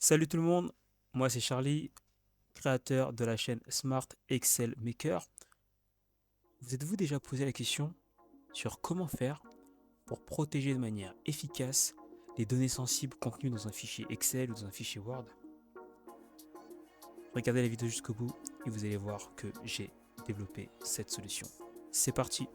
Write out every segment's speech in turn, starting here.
Salut tout le monde, moi c'est Charlie, créateur de la chaîne Smart Excel Maker. Vous êtes-vous déjà posé la question sur comment faire pour protéger de manière efficace les données sensibles contenues dans un fichier Excel ou dans un fichier Word? Regardez la vidéo jusqu'au bout et vous allez voir que j'ai développé cette solution. C'est parti!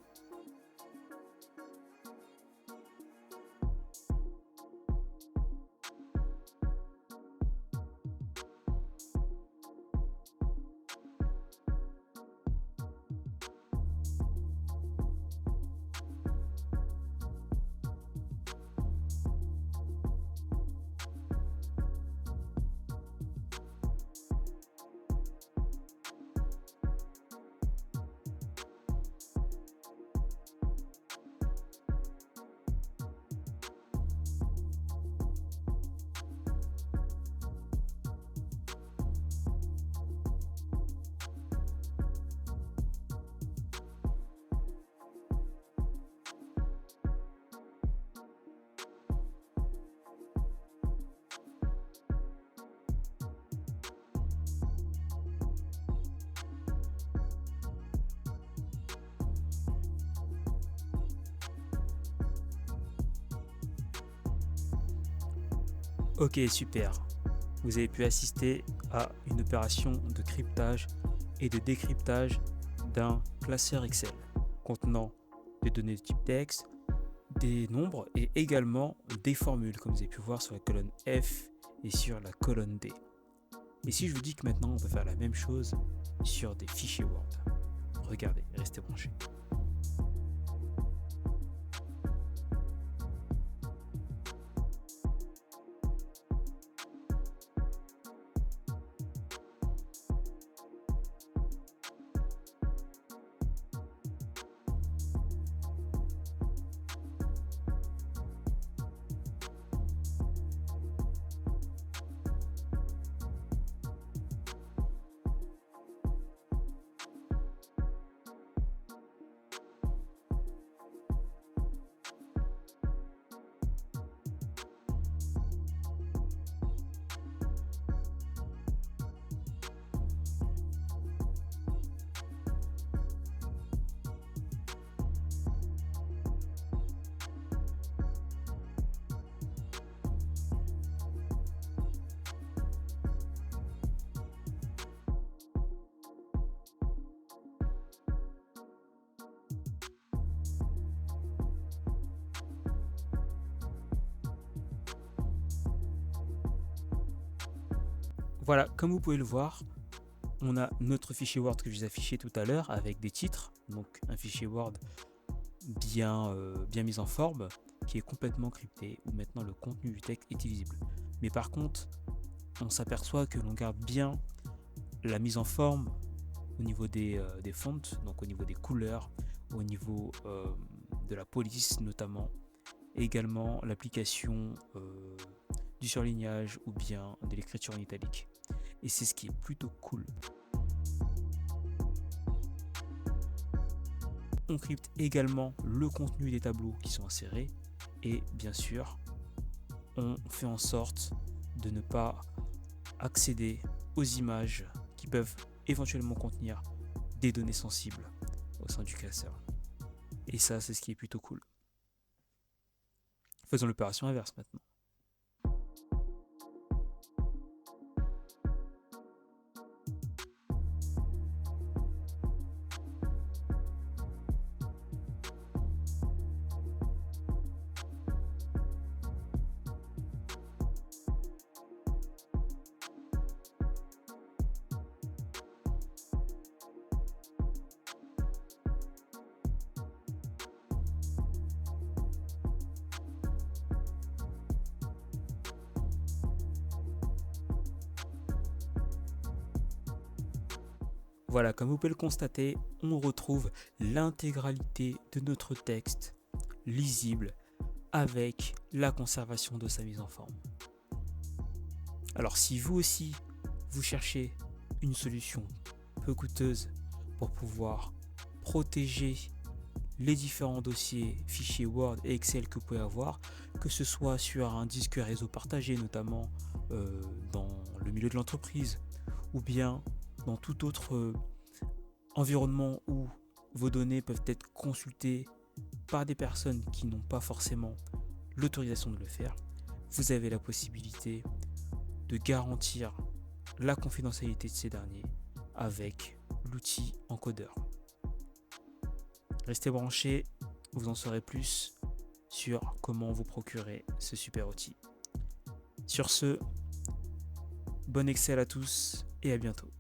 Ok, super. Vous avez pu assister à une opération de cryptage et de décryptage d'un classeur Excel contenant des données de type texte, des nombres et également des formules, comme vous avez pu voir sur la colonne F et sur la colonne D. Et si je vous dis que maintenant on peut faire la même chose sur des fichiers Word, regardez, restez branchés. Voilà, comme vous pouvez le voir, on a notre fichier Word que je vous ai affiché tout à l'heure avec des titres, donc un fichier Word bien mis en forme, qui est complètement crypté, où maintenant le contenu du texte est illisible. Mais par contre, on s'aperçoit que l'on garde bien la mise en forme au niveau des fonts, donc au niveau des couleurs, au niveau de la police notamment, et également l'application du surlignage ou bien de l'écriture en italique. Et c'est ce qui est plutôt cool. On crypte également le contenu des tableaux qui sont insérés et bien sûr, on fait en sorte de ne pas accéder aux images qui peuvent éventuellement contenir des données sensibles au sein du classeur. Et ça, c'est ce qui est plutôt cool. Faisons l'opération inverse maintenant. Voilà, comme vous pouvez le constater, on retrouve l'intégralité de notre texte lisible avec la conservation de sa mise en forme. Alors si vous aussi, vous cherchez une solution peu coûteuse pour pouvoir protéger les différents dossiers, fichiers Word et Excel que vous pouvez avoir, que ce soit sur un disque réseau partagé, notamment dans le milieu de l'entreprise, ou bien dans tout autre environnement où vos données peuvent être consultées par des personnes qui n'ont pas forcément l'autorisation de le faire. Vous avez la possibilité de garantir la confidentialité de ces derniers avec l'outil encodeur. Restez branchés, vous en saurez plus sur comment vous procurer ce super outil. Sur ce, bon Excel à tous et à bientôt.